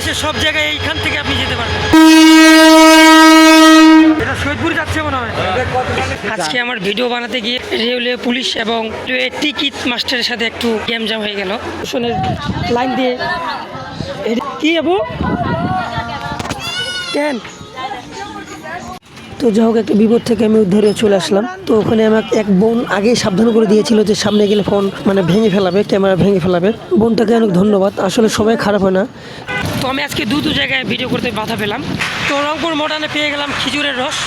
বাংলাদেশের সব জায়গায় এইখান থেকে আপনি যেতে পারবেন। এটা সৈয়দপুর যাচ্ছে মনে হয়। আজকে আমার ভিডিও বানাতে গিয়ে রেলওয়ে পুলিশ এবং টিকিট মাস্টারের সাথে একটু গেম জাম হয়ে গেল। লাইন দিয়ে কি যাবো কেন, তো যাই হোক একটা বিপদ থেকে আমি উদ্ধারে চলে আসলাম। তো ওখানে আমাকে এক বোন আগেই সাবধান করে দিয়েছিল যে সামনে গেলে ফোন মানে ভেঙে ফেলাবে, ক্যামেরা ভেঙে ফেলাবে। বোনটাকে অনেক ধন্যবাদ, আসলে সবাই খারাপ হয় না। তো আমি আজকে দু জায়গায় ভিডিও করতে বাধা পেলাম। তো রংপুর মডার্নে পেয়ে গেলাম খেজুরের রস।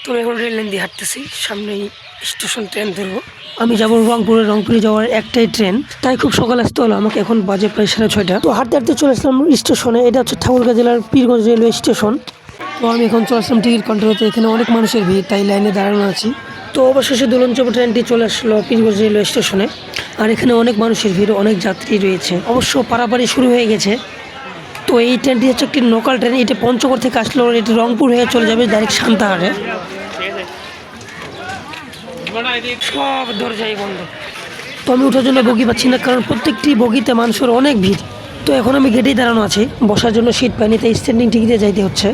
তো এখন রেল লাইন দিয়ে হাঁটতেছি, সামনেই স্টেশন ট্রেন ধরবো। আমি যাবো রংপুরে যাওয়ার একটাই ট্রেন, তাই খুব সকালে আসতে হলো আমাকে। এখন বাজে প্রায় 6:30। তো হাঁটতে হাঁটতে চলে আসলাম স্টেশনে। এটা হচ্ছে ঠাকুরগাঁ জেলার পীরগঞ্জ রেলওয়ে স্টেশন। তো আমি এখন চলে আসলাম টিকিট কাউন্টারে। এখানে অনেক মানুষের ভিড়, তাই লাইনে দাঁড়ানো আছি। তো অবশেষে দোলনচাপ ট্রেনটি চলে আসলো পীরগঞ্জ রেলওয়ে স্টেশনে। আর এখানে অনেক মানুষের ভিড়, অনেক যাত্রী রয়েছে, অবশ্য পারাপারি শুরু হয়ে গেছে। তো এই ট্রেনটি হচ্ছে একটি লোকাল ট্রেন। এটা পঞ্চগড় থেকে আসলো, এটি রংপুর হয়ে চলে যাবে ডাইরেক্ট সান্তাহারে। সব দরজাই বন্ধ। তো আমি ওঠার জন্য বগি পাচ্ছি না, কারণ প্রত্যেকটি বগিতে মানুষের অনেক ভিড়। তো এখন আমি গেটেই দাঁড়ানো আছি, বসার জন্য সিট পাইনি, তাই স্ট্যান্ডিং টিকিটে যাইতে হচ্ছে।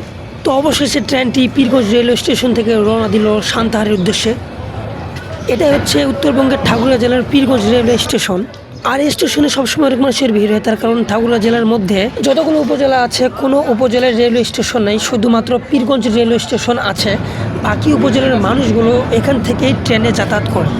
তো অবশেষে ট্রেনটি পীরগঞ্জ রেলওয়ে স্টেশন থেকে রওনা দিল সান্তাহারের উদ্দেশ্যে। এটাই হচ্ছে উত্তরবঙ্গের ঠাকুরগাঁ জেলার পীরগঞ্জ রেলওয়ে স্টেশন। আর এই স্টেশনে সবসময় অনেক মানুষের ভিড় হয়, তার কারণ ঠাকুরগাঁ জেলার মধ্যে যতগুলো উপজেলা আছে কোনো উপজেলার রেলওয়ে স্টেশন নেই, শুধুমাত্র পীরগঞ্জ রেলওয়ে স্টেশন আছে। বাকি উপজেলার মানুষগুলো এখান থেকেই ট্রেনে যাতায়াত করে।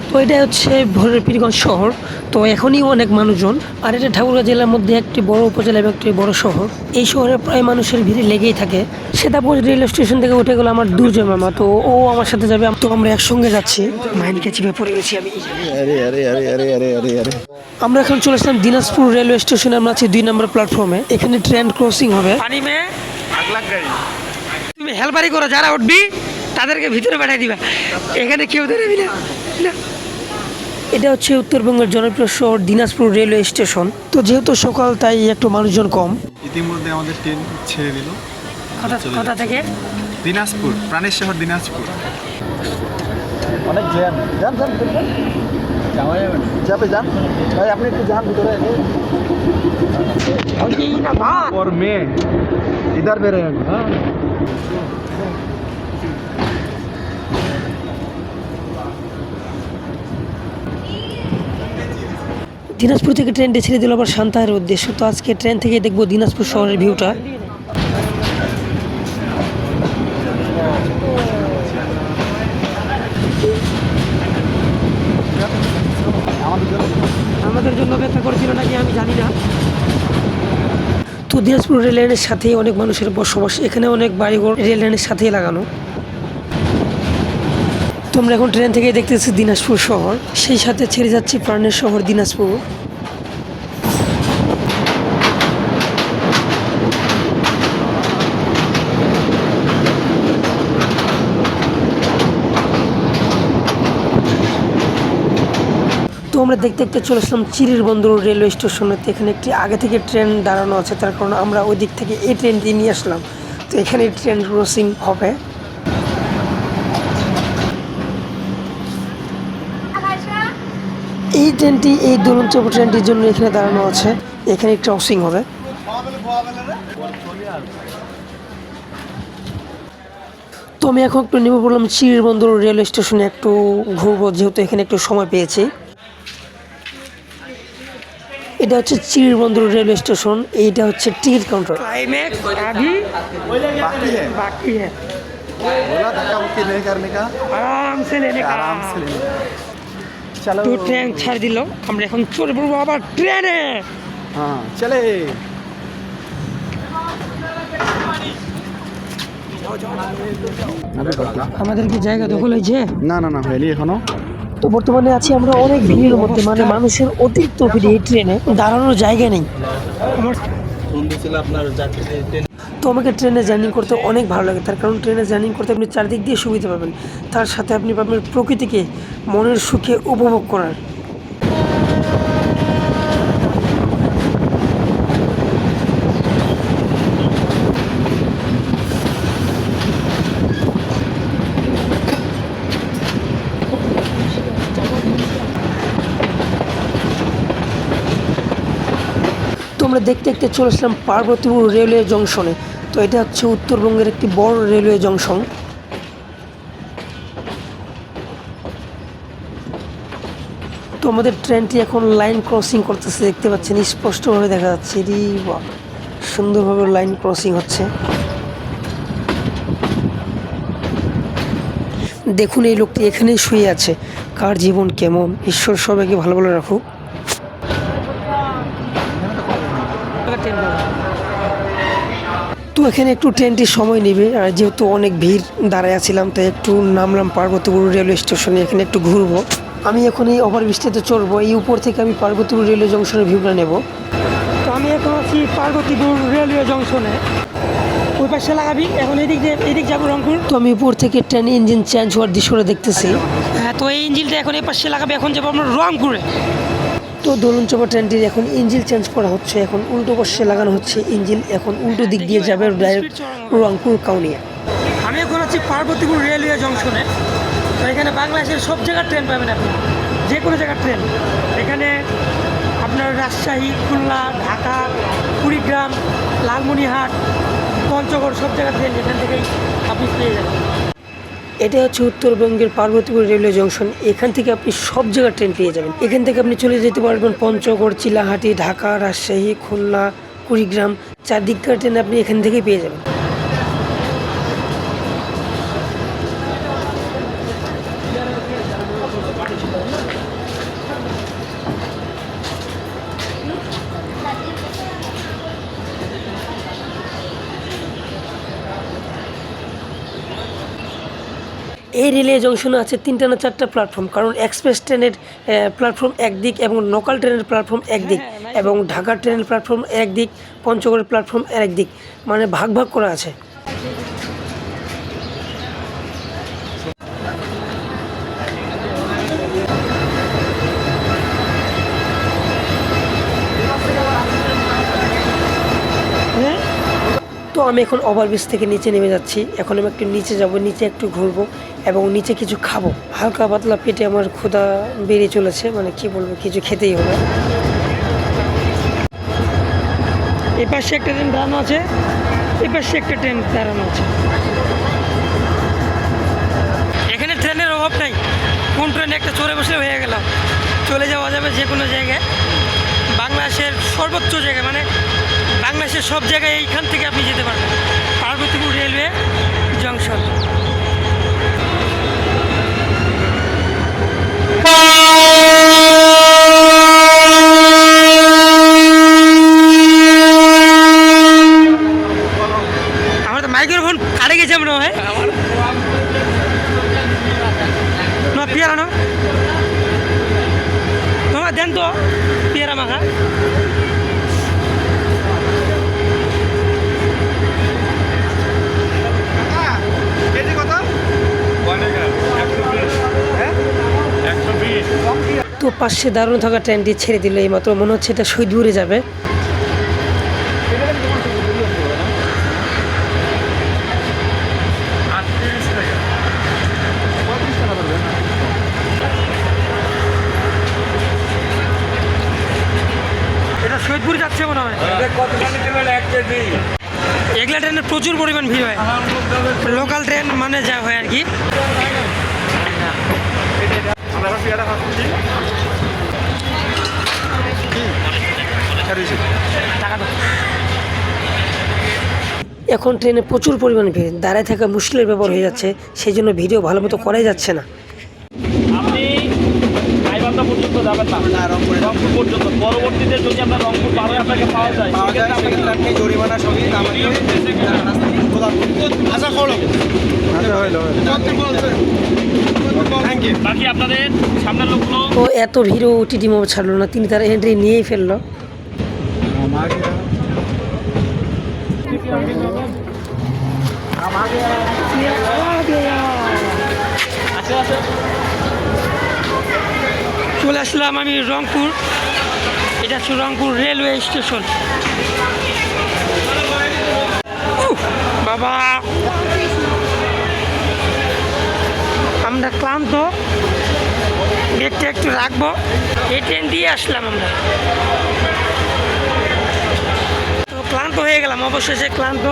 তো এটা হচ্ছে ভোরের পীরগঞ্জ শহর। তো এখনই অনেক মানুষজন। আর এটা ঠাকুরগাঁ জেলার মধ্যে একটি বড় উপজেলা এবং একটি বড় শহর। এই শহরে প্রায় মানুষের ভিড় লেগেই থাকে। সীতাপুর রেলওয়ে স্টেশন থেকে উঠে গেল আমার দুর্জয় মামা, তো ও আমার সাথে যাবে। তো আমরা একসঙ্গে যাচ্ছি। মাইন্ডকে চিপে পড়ে গেছি আমি। আমরা এখন চলে আসলাম দিনাজপুর রেলওয়ে স্টেশনে। আমরা আছি 2 নম্বর প্ল্যাটফর্মে। এখানে ট্রেন ক্রসিং হবে। তুমি হেলপারি করো, যারা উঠবি তাদেরকে ভিতরে পাঠিয়ে দিবা, এখানে কেউ দাঁড়াবি না। এটা হচ্ছে উত্তরবঙ্গের জনপ্রিয় শহর দিনাজপুর রেলওয়ে স্টেশন। তো যেহেতু সকাল, তাই একটু মানুষজন কম। ইতিমধ্যে আমাদের ট্রেন ছেড়ে দিল। কোথা থেকে? দিনাজপুর, প্রাণের শহর দিনাজপুর। অনেক জ্যাম। যান যাবে যান ভাই, আপনি একটু যান ভিতরে। और मैं इधर पे रहेगा। हाँ দিনাজপুর থেকে ট্রেনটি ছেড়ে দিল আবার সান্তাহারের উদ্দেশ্য। তো আজকে ট্রেন থেকে দেখবো দিনাজপুর শহরের ভিউটা। আমাদের জন্য অপেক্ষা করেছিল নাকি আমি জানি না। তো দিনাজপুর রেল লাইনের সাথেই অনেক মানুষের বসবাস, এখানে অনেক বাড়িঘর রেল লাইনের সাথেই লাগানো। তোমরা এখন ট্রেন থেকে দেখতেছি দিনাজপুর শহর, সেই সাথে ছেড়ে যাচ্ছি প্রাণের শহর দিনাজপুর। তো আমরা দেখতে দেখতে চলে আসলাম চিরির বন্দর রেলওয়ে স্টেশনে। এখানে একটি আগে থেকে ট্রেন দাঁড়ানো আছে, তার কারণে আমরা ওই দিক থেকে এই ট্রেনটি নিয়ে আসলাম। তো এখানে ট্রেন ক্রসিং হবে। এই ট্রেনটি, এই দোলনচাপ ট্রেনটির জন্য এখানে দাঁড়ানো আছে, এখানে ক্রসিং হবে। তো আমি এখন একটু নেমে পড়লাম চিরির বন্দর রেলওয়ে স্টেশনে, একটু ঘুরবো যেহেতু এখানে একটু সময় পেয়েছি। এটা হচ্ছে চিরির বন্দর রেলওয়ে স্টেশন, এইটা হচ্ছে টিকিট কাউন্টার। তো ট্রেন ছাড় দিল, আমরা এখন চলে পড়বো আবার ট্রেনে। হ্যাঁ চলে। আমাদের কি জায়গা দখল হয়েছে? না না না হয়নি এখনো। তো বর্তমানে আছি আমরা অনেক ভিড়ের মধ্যে, মানে মানুষের অতিরিক্ত ভিড়। এই ট্রেনে দাঁড়ানোর জায়গা নেই। তো আমাকে ট্রেনে জার্নি করতে অনেক ভালো লাগে, তার কারণ ট্রেনে জার্নি করতে আপনি চারদিক দিয়ে সুবিধা পাবেন, তার সাথে আপনি পাবেন প্রকৃতিকে মনের সুখে উপভোগ করার। আমরা দেখতে দেখতে চলে আসলাম পার্বতীপুর রেলওয়ে জংশনে। তো এটা হচ্ছে উত্তরবঙ্গের একটি বড় রেলওয়ে জংশন। তো আমাদের ট্রেনটি এখন লাইন ক্রসিং করতেছে, দেখতে পাচ্ছেন স্পষ্টভাবে দেখা যাচ্ছে। বাহ, সুন্দরভাবে লাইন ক্রসিং হচ্ছে। দেখুন এই লোকটি এখানেই শুয়ে আছে। কার জীবন কেমন, ঈশ্বর সবাইকে ভালো ভালো রাখুক। তো এখানে একটু ট্রেনটি সময় নেবে, আর যেহেতু অনেক ভিড় দাঁড়ায় আছিলাম তাই একটু নামলাম পার্বতীপুর রেলওয়ে স্টেশনে। এখানে একটু ঘুরবো। আমি এখন এই ওভারব্রিজটাতে চড়বো। এই উপর থেকে আমি পার্বতীপুর রেলওয়ে জংশনের ভিউটা নেব। তো আমি এখন আছি পার্বতীপুর রেলওয়ে জংশনে। ওই পাশে লাগাবি, এখন এদিক যাবো রংপুর। তো আমি উপর থেকে ট্রেন ইঞ্জিন চেঞ্জ হওয়ার দৃশ্যটা দেখতেছি। হ্যাঁ, তো এই ইঞ্জিনটা এখন এই পাশে লাগাবে, এখন যাবো আমরা রংপুরে। তো দোলনচাপা ট্রেনটির এখন ইঞ্জিন চেঞ্জ করা হচ্ছে, এখন উল্টো পাশে লাগানো হচ্ছে ইঞ্জিন। এখন উল্টো দিক দিয়ে যাবে ডাইরেক্ট রংপুর কাউনিয়া। আমি এখন আছি পার্বতীপুর রেলওয়ে জংশনে। তো এখানে বাংলাদেশের সব জায়গার ট্রেন পাবেন আপনি, যে কোনো জায়গার ট্রেন। এখানে আপনার রাজশাহী, খুলনা, ঢাকা, কুড়িগ্রাম, লালমনিরহাট, পঞ্চগড় সব জায়গার ট্রেন এখান থেকেই আপনি পেয়ে যাবেন। এটা হচ্ছে উত্তরবঙ্গের পার্বতীপুর রেলওয়ে জংশন। এখান থেকে আপনি সব জায়গার ট্রেন পেয়ে যাবেন। এখান থেকে আপনি চলে যেতে পারবেন পঞ্চগড়, চিলাহাটি, ঢাকা, রাজশাহী, খুলনা, কুড়িগ্রাম, চারদিককার ট্রেন আপনি এখান থেকেই পেয়ে যাবেন। এই রেলওয়ে জংশনে আছে 3টা না 4টা প্ল্যাটফর্ম, কারণ এক্সপ্রেস ট্রেনের প্ল্যাটফর্ম একদিক এবং লোকাল ট্রেনের প্ল্যাটফর্ম একদিক, এবং ঢাকার ট্রেনের প্ল্যাটফর্ম একদিক, পঞ্চগড়ের প্ল্যাটফর্ম একদিক, মানে ভাগ ভাগ করা আছে। তো আমি এখন ওভারব্রিজ থেকে নিচে নেমে যাচ্ছি। এখন আমি একটু নিচে যাব, নিচে একটু ঘুরবো এবং নিচে কিছু খাবো। হালকা পাতলা পেটে আমার ক্ষুধা বেরিয়ে চলেছে, মানে কি বলবো, কিছু খেতেই হবে। এই পাশে একটা ট্রেন দাঁড়ানো আছে, এই পাশে একটা ট্রেন দাঁড়ানো আছে। এখানে ট্রেনের অভাব নাই, কোন ট্রেনে একটা চড়ে বসলে হয়ে গেল, চলে যাওয়া যাবে যে কোনো জায়গায়। বাংলাদেশের সর্বোচ্চ জায়গায়, মানে বাংলাদেশের সব জায়গায় এইখান থেকে আপনি যেতে পারবেন। Parbatipur railway junction. আমার তো মাইক্রোফোন কাটে গেছে মনে হয়। পেয়ারা না তোমার দেন তো, পেয়ারা মাখা। তো পাশে দাঁড়ানো থাকা ট্রেনটি ছেড়ে দিল এইমাত্র, মনে হচ্ছে এটা শহীদপুরে যাবে। এটা শহীদপুর যাচ্ছে মনে হয়। এগুলা ট্রেনের প্রচুর পরিমাণ ভিড় হয়, লোকাল ট্রেন মানে যা হয় আর কি। এখন ট্রেনে প্রচুর পরিমাণে ভিড়, দাঁড়ায় থাকা মুশকিলের ব্যাপার হয়ে যাচ্ছে, সেই জন্য ভিডিও ভালো মতো করাই যাচ্ছে না। আপনি গাইবান্ধা পর্যন্ত যাবেন না, রংপুর পর্যন্ত। পরবর্তীতে যদি আপনার রংপুর পার হয়ে আপনাকে পাওয়া যায়, সেক্ষেত্রে আপনি জরিমানা সহিত বাকি আপনাদের সামনের লোকগুলো। তো এত ভিড়ও টিটি মোবাইল ছাড়লো না, তিনি তার এন্ট্রি নিয়েই ফেললো। চলে আসলাম আমি রংপুর। এটা হচ্ছে রংপুর রেলওয়ে স্টেশন। বাবা আমরা ক্লান্ত, ব্রেকটা একটু রাখবো। এই ট্রেন দিয়ে আসলাম আমরা। ক্লান্ত হয়ে গেলাম, অবশেষে ক্লান্ত।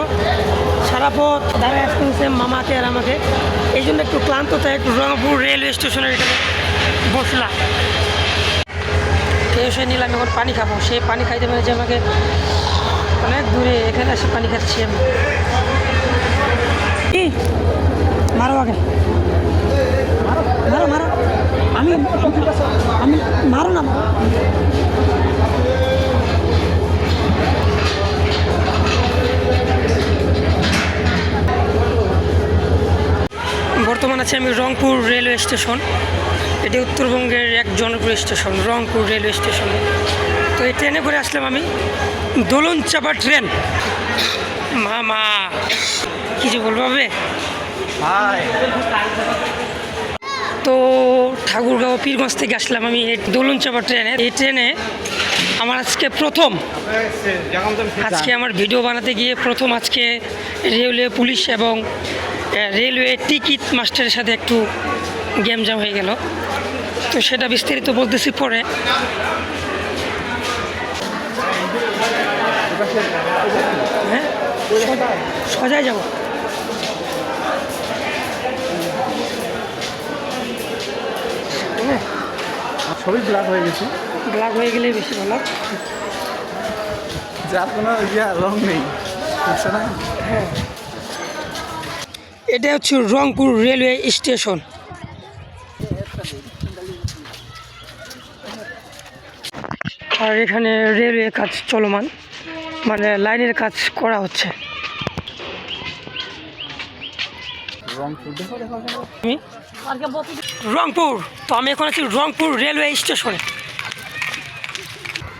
সারা পথ দাঁড়ায় আসতে হচ্ছে মামাকে আর আমাকে, এই জন্য একটু ক্লান্ত, তাই একটু রংপুর রেলওয়ে স্টেশনের এখানে বসলাম। খেয়ে এসে নিলাম, এখন পানি খাবো। সেই পানি খাইতে পেরেছে আমাকে অনেক দূরে, এখানে এসে পানি খাচ্ছি আমি। কি মারো আগে, মারো মারো, আমি মারো না। বর্তমান আছে আমি রংপুর রেলওয়ে স্টেশন। এটি উত্তরবঙ্গের এক জনপ্রিয় স্টেশন, রংপুর রেলওয়ে স্টেশন। তো এই ট্রেনে করে আসলাম আমি, দোলন চাপা ট্রেন। মামা কিছু বলবো হবে? তো ঠাকুরগাঁও পীরগঞ্জ থেকে আসলাম আমি এই দোলন চাপা ট্রেনে। এই ট্রেনে আমার আজকে প্রথম, আজকে আমার ভিডিও বানাতে গিয়ে প্রথম আজকে রেলওয়ে পুলিশ এবং রেলওয়ে টিকিট মাস্টারের সাথে একটু গ্যামজাম হয়ে গেল। তো সেটা বিস্তারিত বলতেছি পরে। হ্যাঁ, সোজাই যাব। সবই ব্ল্যাক হয়ে গেছে, ব্ল্যাক হয়ে গেলেই বেশি ভালো। যার কোনো রং নেই, বুঝছে না? হ্যাঁ, এটা হচ্ছে রংপুর রেলওয়ে স্টেশন। আর এখানে রেলওয়ে কাজ চলমান, মানে লাইনের কাজ করা হচ্ছে। রংপুর, তো আমি এখন আছি রংপুর রেলওয়ে স্টেশনে।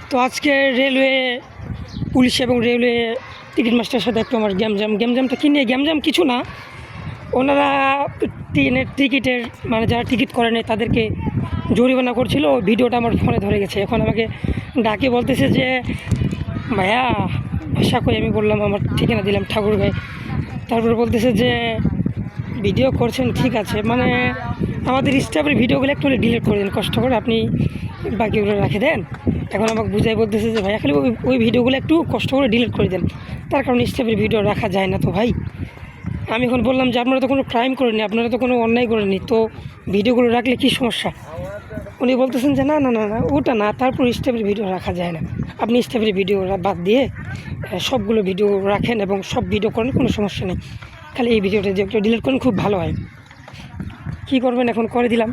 তো আজকে রেলওয়ে পুলিশ এবং রেলওয়ে টিকিট মাস্টারের সাথে একটু আমার গ্যামজামটা কি নিয়ে গ্যামজাম কিছু না, ওনারা ট্রেনের টিকিটের মানে যারা টিকিট করেনি তাদেরকে জরিমানা করছিল। ভিডিওটা আমার ফোনে ধরে গেছে। এখন আমাকে ডাকে বলতেছে যে ভাইয়া ভাষা কই, আমি বললাম আমার ঠিকানা দিলাম ঠাকুরগাঁও। তারপর বলতেছে যে ভিডিও করছেন ঠিক আছে, মানে আমাদের স্টাফের ভিডিওগুলো একটু ডিলিট করে দিন কষ্ট করে, আপনি বাকিগুলো রাখে দেন। এখন আমাকে বুঝাই বলতেছে যে ভাইয়া খালি ওই ভিডিওগুলো একটু কষ্ট করে ডিলিট করে দেন, তার কারণ স্টাফের ভিডিও রাখা যায় না। তো ভাই আমি এখন বললাম যে আপনারা তো কোনো ক্রাইম করেননি, আপনারা তো কোনো অন্যায় করেননি, তো ভিডিওগুলো রাখলে কী সমস্যা? উনি বলতেছেন যে না না না না ওটা না, তারপর স্টাফের ভিডিও রাখা যায় না, আপনি স্টাফের ভিডিও বাদ দিয়ে সবগুলো ভিডিও রাখেন এবং সব ভিডিও করেন, কোনো সমস্যা নেই, খালি এই ভিডিওটা যে একটু ডিলিট করেন খুব ভালো হয়। কী করবেন এখন, করে দিলাম।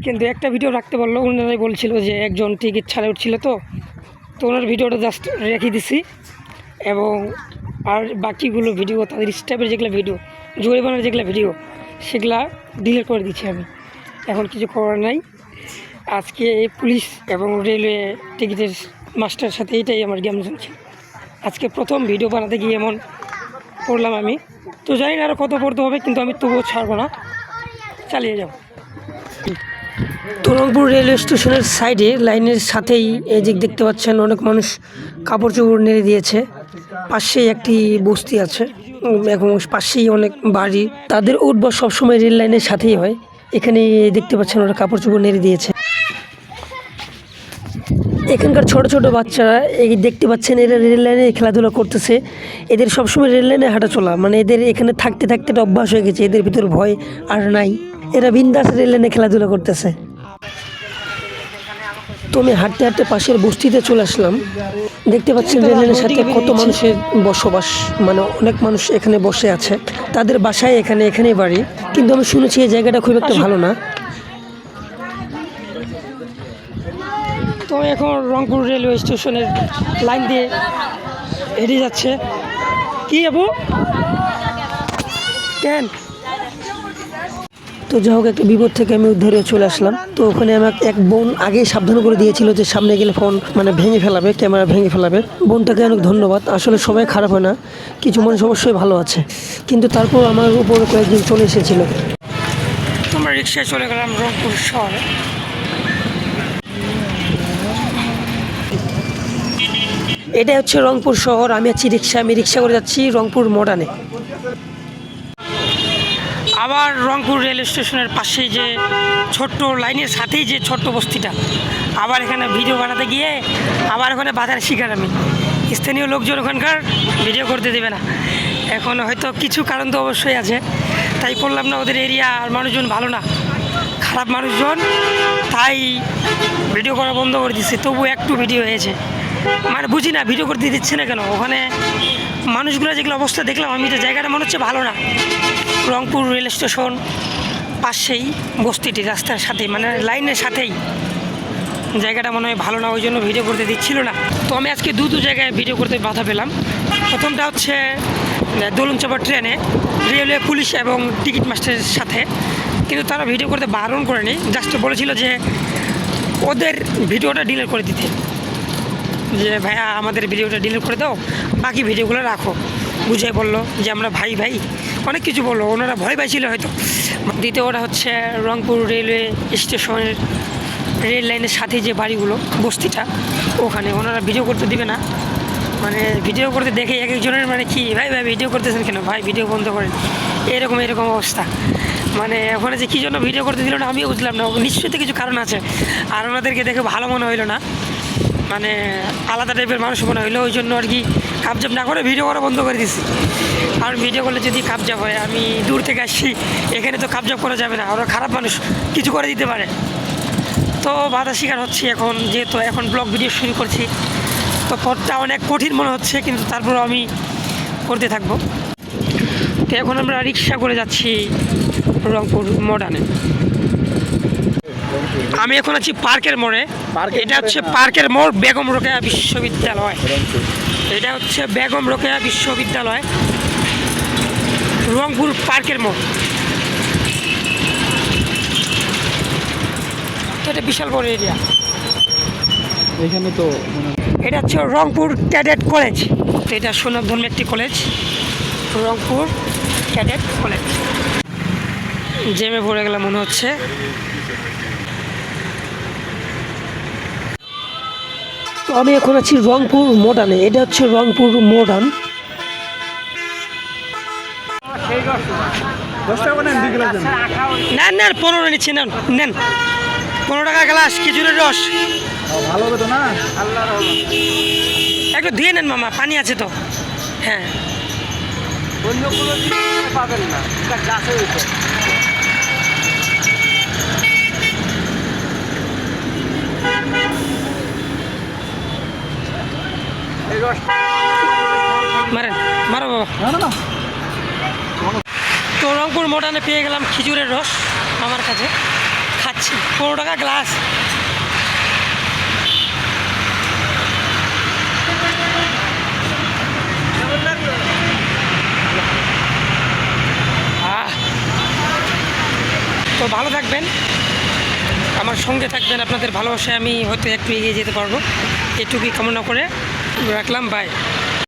কিন্তু একটা ভিডিও রাখতে বললো, ওনারাই বলছিল যে একজন টিকিট ছাড়ে উঠছিল, তো ওনার ভিডিওটা জাস্ট রেখে দিছি এবং আর বাকিগুলো ভিডিও তাদের স্টাফের যেগুলো ভিডিও জরিমানার যেগুলো ভিডিও সেগুলা ডিলিট করে দিচ্ছি আমি। এখন কিছু করার নাই। আজকে পুলিশ এবং রেলওয়ে টিকিটের মাস্টারের সাথে এইটাই আমার গেম চলছে। আজকে প্রথম ভিডিও বানাতে গিয়ে এমন পড়লাম আমি, তো জানি না আরও কত পড়তে হবে, কিন্তু আমি তবুও ছাড়বো না, চালিয়ে যাব। তো রংপুর রেলওয়ে স্টেশনের সাইডে লাইনের সাথেই এই যে দেখতে পাচ্ছেন অনেক মানুষ কাপড় চোপড় নেড়ে দিয়েছে। পাশেই একটি বস্তি আছে এবং পাশেই অনেক বাড়ি, তাদের উঠবস সবসময় রেল লাইনের সাথেই হয়। এখানে দেখতে পাচ্ছেন ওরা কাপড় চোপড় নেড়ে দিয়েছে। এখানকার ছোট ছোট বাচ্চারা এই দেখতে পাচ্ছেন এরা রেল লাইনে খেলাধুলা করতেছে। এদের সবসময় রেল লাইনে হাঁটা চলা, মানে এদের এখানে থাকতে থাকতে একটা অভ্যাস হয়ে গেছে, এদের ভিতর ভয় আর নাই, এরা বিন্দাস রেল লাইনে খেলাধুলা করতেছে। তো আমি হাঁটতে হাঁটতে পাশের বস্তিতে চলে আসলাম। দেখতে পাচ্ছেন রেল লাইনের সাথে কত মানুষের বসবাস, মানে অনেক মানুষ এখানে বসে আছে, তাদের বাসায় এখানেই বাড়ি, কিন্তু আমি শুনেছি এই জায়গাটা খুব একটা ভালো না। তো এখন রংপুর রেলওয়ে স্টেশনের লাইন দিয়ে হেঁটে যাচ্ছে। কি যাবো কেন? তো যাই হোক, একটা বিপদ থেকে আমি উদ্ধারে চলে আসলাম। তো ওখানে আমাকে এক বোন আগেই সাবধান করে দিয়েছিল যে সামনে গেলে ফোন মানে ভেঙে ফেলাবে, ক্যামেরা ভেঙে ফেলাবে। বোনটাকে অনেক ধন্যবাদ। আসলে সবাই খারাপ হয় না, কিছু মানুষ অবশ্যই ভালো আছে, কিন্তু তারপর আমার উপর কয়েকদিন চলে এসেছিলো। তোমরা রিক্সায় চলে গেলাম রংপুর শহরে। এটা হচ্ছে রংপুর শহর। আমি আছি আমি রিক্সা করে যাচ্ছি রংপুর মডার্নে। আবার রংপুর রেল স্টেশনের পাশেই যে ছোট্ট লাইনের সাথেই যে ছোট্ট বস্তিটা, আবার এখানে ভিডিও বানাতে গিয়ে আবার ওখানে বাজার শিকার আমি। স্থানীয় লোকজন ওখানকার ভিডিও করতে দেবে না। এখন হয়তো কিছু কারণ তো অবশ্যই আছে, তাই করলাম না। ওদের এরিয়া আর মানুষজন ভালো না, খারাপ মানুষজন, তাই ভিডিও করা বন্ধ করে দিচ্ছে। তবু একটু ভিডিও হয়েছে, মানে বুঝি না ভিডিও করতে দিচ্ছে না কেন। ওখানে মানুষগুলো যেগুলো অবস্থা দেখলাম আমি, তো জায়গাটা মনে হচ্ছে ভালো না। রংপুর রেল স্টেশন পাশেই বস্তিটি, রাস্তার সাথেই, মানে লাইনের সাথেই জায়গাটা মনে হয় ভালো না, ওই জন্য ভিডিও করতে দিচ্ছিল না। তো আমি আজকে দুটো জায়গায় ভিডিও করতে বাধা পেলাম। প্রথমটা হচ্ছে দোলনচাপা ট্রেনে রেলওয়ে পুলিশ এবং টিকিট মাস্টারের সাথে, কিন্তু তারা ভিডিও করতে বারণ করেনি, জাস্ট বলেছিল যে ওদের ভিডিওটা ডিলিট করে দিতে, যে ভাইয়া আমাদের ভিডিওটা ডিলিট করে দাও, বাকি ভিডিওগুলো রাখো। বুঝাই বললো যে আমরা ভাই ভাই, অনেক কিছু বললো, ওনারা ভয় পাইছিল হয়তো। দ্বিতীয়টা হচ্ছে রংপুর রেলওয়ে স্টেশনের রেল লাইনের সাথে যে বাড়িগুলো, বস্তিটা, ওখানে ওনারা ভিডিও করতে দিবে না। মানে ভিডিও করতে দেখে এক একজনের মানে কি, ভাই ভাই ভিডিও করতেছেন কেন, ভাই ভিডিও বন্ধ করেন, এরকম অবস্থা। মানে ওখানে যে কী জন্য ভিডিও করতে দিল না আমিও বুঝলাম না, নিশ্চয়ই তো কিছু কারণ আছে। আর ওনাদেরকে দেখে ভালো মনে হইলো না, মানে আলাদা টাইপের মানুষ মনে হইলো, ওই জন্য আর কি কাপজাপ না করে ভিডিও করা বন্ধ করে দিচ্ছি। আর ভিডিও করলে যদি কাপজাপ হয়, আমি দূর থেকে আসছি, এখানে তো কাপজাপ করা যাবে না, ওরা খারাপ মানুষ, কিছু করে দিতে পারে। তো বাধা শিকার হচ্ছি এখন, যেহেতু এখন ব্লগ ভিডিও শুরু করছি, তো পথটা অনেক কঠিন মনে হচ্ছে, কিন্তু তারপরেও আমি করতে থাকবো। তো এখন আমরা রিক্সা করে যাচ্ছি রংপুর মডার্নে। আমি এখন আছি পার্কের মোড়ে। এটা হচ্ছে পার্কের মোড়, বেগম রোকেয়া বিশ্ববিদ্যালয়। এটা হচ্ছে বেগম রোকেয়া বিশ্ববিদ্যালয়, রংপুর পার্কের মোড়। এটা বিশাল বড় এরিয়া। এখানে তো এটা হচ্ছে রংপুর ক্যাডেট কলেজ। তো এটা সুনামধন্য একটি কলেজ, রংপুর ক্যাডেট কলেজ। জেমে পড়ে গেলাম মনে হচ্ছে। তো আমি এখন আছি রংপুর মডার্নে। এটা হচ্ছে রংপুর মডার্ন। 10 টাকা নেন, 2 গ্লাস দেন। নেন নেন, 15 নিচ্ছি, নেন নেন, 15 টাকা গ্লাস খেজুরের রস। ভালো হবে তো না? একটু ধুয়ে নেন মামা, পানি আছে তো। হ্যাঁ, অন্য কোনো জিনিস পাবেন না, এটা গাছে উঠে। এই রস মারেন, মারো বাবা। না না না, তো রংপুর মডার্নে পেয়ে গেলাম খেজুরের রস আমার কাছে, খাচ্ছি। 15 টাকা গ্লাস। তো ভালো থাকবেন, আমার সঙ্গে থাকবেন, আপনাদের ভালোবাসায় আমি হয়তো একটু এগিয়ে যেতে পারবো, এটুকুই কামনা করে রাখলাম। বাই।